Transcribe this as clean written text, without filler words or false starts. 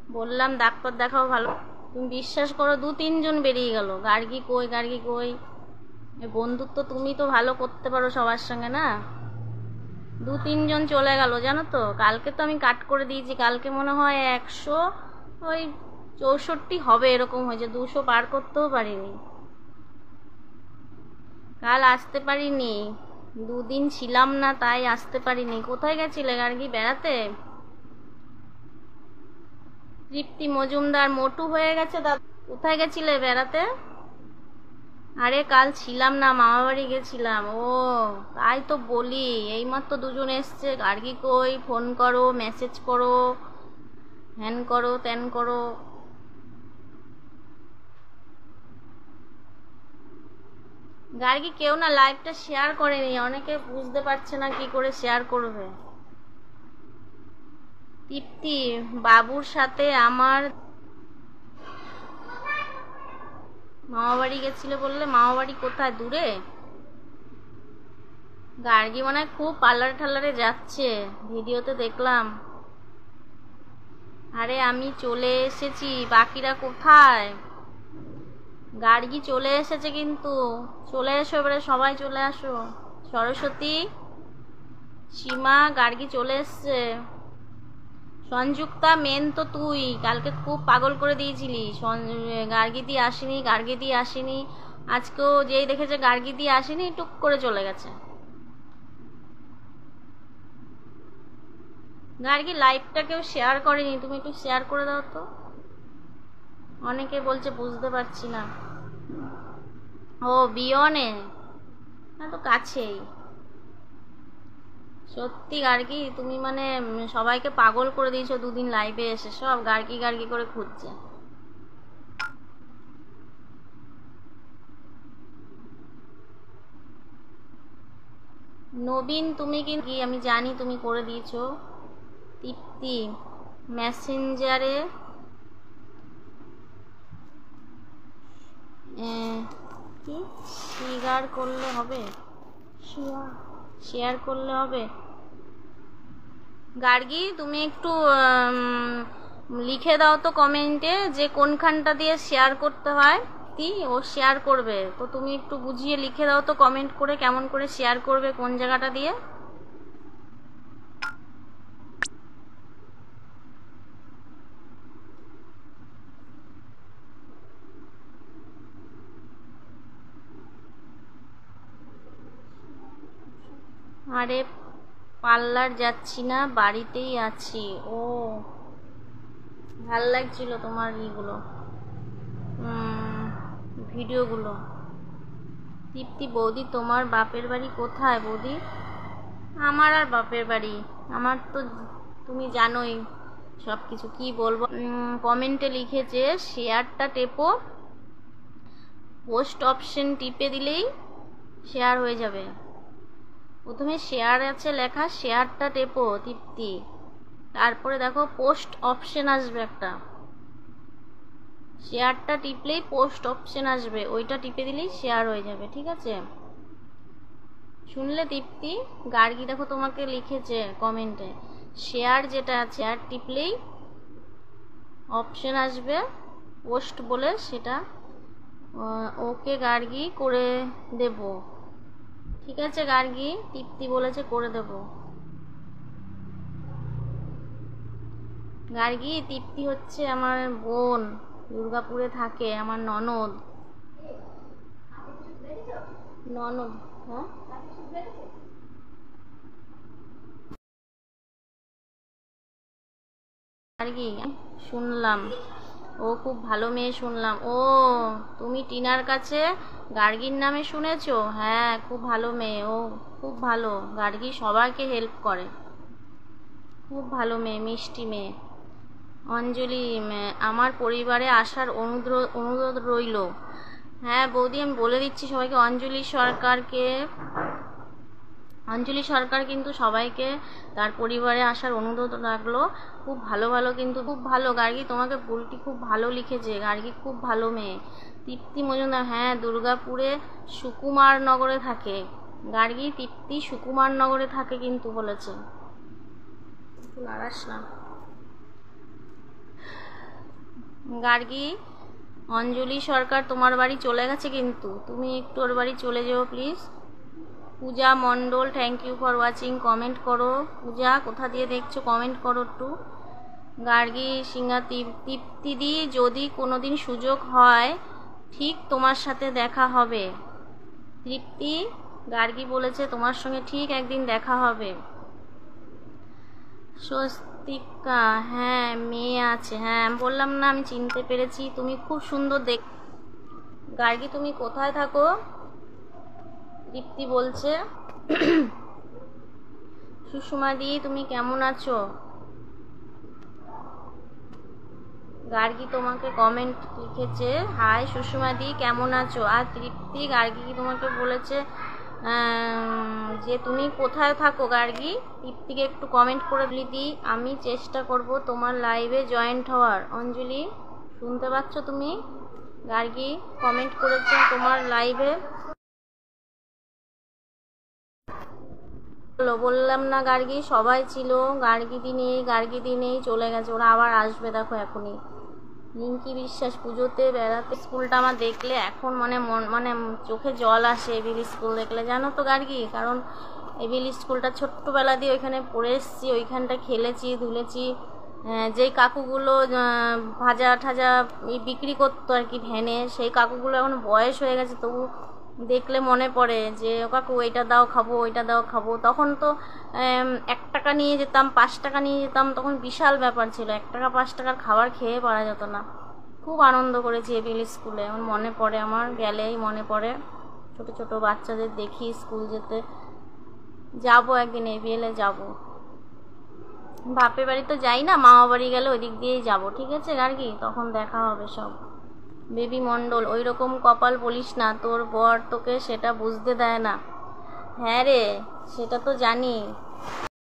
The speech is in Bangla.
বললাম ডাক্তার দেখাও ভালো, তুমি বিশ্বাস করো 2-3 জন বেরিয়ে গেল। গার্গী কই, গার্গী কই। বন্ধুত্ব তুমি তো ভালো করতে পারো সবার সঙ্গে না, 2-3 জন চলে গেল জানো তো। কালকে তো আমি কাট করে দিয়েছি, কালকে মনে হয় 164 হবে এরকম হয়েছে, 200 পার করতেও পারিনি। কাল আসতে পারিনি, 2 দিন ছিলাম না তাই আসতে পারিনি। কোথায় গেছিলে গার্গী, বেড়াতে? তৃপ্তি মজুমদার মোটু হয়ে গেছে দাদা, কোথায় গেছিলে বেড়াতে? আরে কাল ছিলাম না, মামা বাড়ি গেছিলাম। ও তাই তো বলি, এইমাত্র 2জন এসছে। গার্গী কই, ফোন করো, মেসেজ করো, হ্যান করো ত্যান করো। গার্গী কেউ না লাইভটা শেয়ার করেনি, অনেকে বুঝতে পারছে না কি করে শেয়ার করবে। তৃপ্তি বাবুর সাথে আমার মামা বাড়ি গেছিলে বললে, মামা বাড়ি কোথায়, দূরে? গার্গী মনে হয় খুব পার্লারে ঠাল্লারে যাচ্ছে, ভিডিওতে দেখলাম। আরে আমি চলে এসেছি, বাকিরা কোথায়? গার্গী চলে এসেছে কিন্তু, চলে এসো এবারে, সবাই চলে আসো। সরস্বতী, সীমা, গার্গী চলে এসছে। সংযুক্তা, মেন তো তুই, কালকে খুব পাগল করে দিয়েছিলি। গার্গীদি আসেনি, গার্গীদি আসেনি। আজকেও যেই দেখেছে গার্গীদি আসেনি, টুক করে চলে গেছে। গার্গী লাইভটা কেউ শেয়ার করেনি, তুমি একটু শেয়ার করে দাও তো। অনেকে বলছে বুঝতে পারছি না। ও বিয়নে, না তো কাছেই। সত্যি গার্গী তুমি মানে সবাইকে পাগল করে দিয়েছো, 2 দিন লাইভে এসে সব গার্গী গার্গী করে খুঁজছে। নবীন তুমি কি, আমি জানি তুমি করে দিয়েছো। তৃপ্তি মেসেঞ্জারে কি শেয়ার করলে হবে, শেয়ার করলে হবে। গার্গী তুমি একটু লিখে দাও তো কমেন্টে যে কোনখানটা দিয়ে শেয়ার করতে হয়। ও শেয়ার করবে তো, তুমি একটু বুঝিয়ে লিখে দাও তো কমেন্ট করে, কেমন করে শেয়ার করবে, কোন জায়গাটা দিয়ে। আরে পার্লার যাচ্ছি না, বাড়িতেই আছি। ও ভাল লাগছিল তোমার ইগুলো, ভিডিওগুলো। তৃপ্তি বৌদি তোমার বাপের বাড়ি কোথায় বৌদি? আমার আর বাপের বাড়ি, আমার তো তুমি জানোই সব কিছু, কি বলবো। কমেন্টে লিখেছে শেয়ারটা টেপো, পোস্ট অপশন টিপে দিলেই শেয়ার হয়ে যাবে। প্রথমে শেয়ার আছে লেখা, শেয়ারটা টেপো তৃপ্তি, তারপরে দেখো পোস্ট অপশন আসবে একটা, শেয়ারটা টিপলেই পোস্ট অপশন আসবে, ওইটা টিপে দিলেই শেয়ার হয়ে যাবে, ঠিক আছে? শুনলে তৃপ্তি? গার্গী দেখো তোমাকে লিখেছে কমেন্টে, শেয়ার যেটা আছে শেয়ার টিপলেই অপশন আসবে পোস্ট বলে, সেটা ওকে গার্গী করে দেব। ঠিক আছে গার্গী, তৃপ্তি বলেছে করে দেব। গার্গী তৃপ্তি হচ্ছে আমার বোন, দুর্গাপুরে থাকে, আমার ননদ। ননদ, হ্যাঁ গার্গী শুনলাম ও খুব ভালো মেয়ে, শুনলাম। ও তুমি টিনার কাছে গার্গীর নামে শুনেছো? হ্যাঁ খুব ভালো মেয়ে, ও খুব ভালো, গার্গী সবাইকে হেল্প করে, খুব ভালো মেয়ে, মিষ্টি মেয়ে। অঞ্জলি, আমার পরিবারে আসার অনুরোধ রইল। হ্যাঁ বৌদি আমি বলে দিচ্ছি সবাইকে, অঞ্জলি সরকার কিন্তু সবাইকে তার পরিবারে আসার অনুরোধ রাখলো। খুব ভালো ভালো, কিন্তু খুব ভালো। গার্গী তোমাকে ভুলটি খুব ভালো লিখেছে, গার্গী খুব ভালো মেয়ে। তৃপ্তি মজুমদার, হ্যাঁ দুর্গাপুরে সুকুমার নগরে থাকে। গার্গী তৃপ্তি সুকুমার নগরে থাকে কিন্তু বলেছে, নারাস না। গার্গী, অঞ্জলি সরকার তোমার বাড়ি চলে গেছে, কিন্তু তুমি একটু ওর বাড়ি চলে যেও please. Puja Mondal, thank you for watching. Comment করো পূজা, কোথা দিয়ে দেখছো কমেন্ট করো একটু। গার্গী সিংহা, তৃপ্তিদি, যদি কোনোদিন সুযোগ হয় ঠিক তোমার সাথে দেখা হবে। তৃপ্তি, গার্গী বলেছে তোমার সঙ্গে ঠিক একদিন দেখা হবে। স্বস্তিকা, হ্যাঁ মেয়ে আছে, হ্যাঁ আমি বললাম না, আমি চিনতে পেরেছি, তুমি খুব সুন্দর দেখ। গার্গী তুমি কোথায় থাকো? তৃপ্তি বলছে। সুষমাদি, তুমি কেমন আছো? গার্গী তোমাকে কমেন্ট লিখেছে, হাই সুষমাদি কেমন আছো। আর তৃপ্তি, গার্গী তোমাকে বলেছে যে তুমি কোথায় থাকো। গার্গী, তৃপ্তিকে একটু কমেন্ট করে দিদি, আমি চেষ্টা করব তোমার লাইভে জয়েন্ট হওয়ার। অঞ্জলি, শুনতে পাচ্ছ তুমি? গার্গী কমেন্ট করেছে তোমার লাইভে। বললাম না গার্গী, সবাই ছিল, গার্গী দিনেই চলে গেছে, ওরা আবার আসবে দেখো এখনই। রিঙ্কি বিশ্বাস, পুজোতে বেড়াতে স্কুলটা আমার দেখলে এখন মানে চোখে জল আসে। এবিলি স্কুল দেখলে, জানো তো গার্গী, কারণ এবিলি স্কুলটা ছোট্টবেলা দিয়ে ওইখানে পড়ে এসেছি, ওইখানটা খেলেছি ধুলেছি। যেই কাকুগুলো ভাজা ঠাজা বিক্রি করতো আর কি ভ্যানে, সেই কাকুগুলো এখন বয়স হয়ে গেছে, তবু দেখলে মনে পড়ে যে ও কাকু এইটা দাও খাবো, ওইটা দাও খাবো। তখন তো 1 টাকা নিয়ে যেতাম, 5 টাকা নিয়ে যেতাম, তখন বিশাল ব্যাপার ছিল। 1 টাকা 5 টাকার খাবার খেয়ে পারা যেত না। খুব আনন্দ করেছি এবিএল স্কুলে, এখন মনে পড়ে, আমার গেলেই মনে পড়ে। ছোট ছোট বাচ্চাদের দেখি স্কুল যেতে। যাবো একদিন, এবিএলে যাবো। বাপের বাড়ি তো যাই না, মামা বাড়ি গেলে ওই দিক দিয়েই যাবো, ঠিক আছে গার্গী, তখন দেখা হবে সব। বেবি মণ্ডল, ওই রকম কপাল বলিস না, তোর বর তোকে সেটা বুঝতে দেয় না। হ্যাঁ রে, সেটা তো জানি।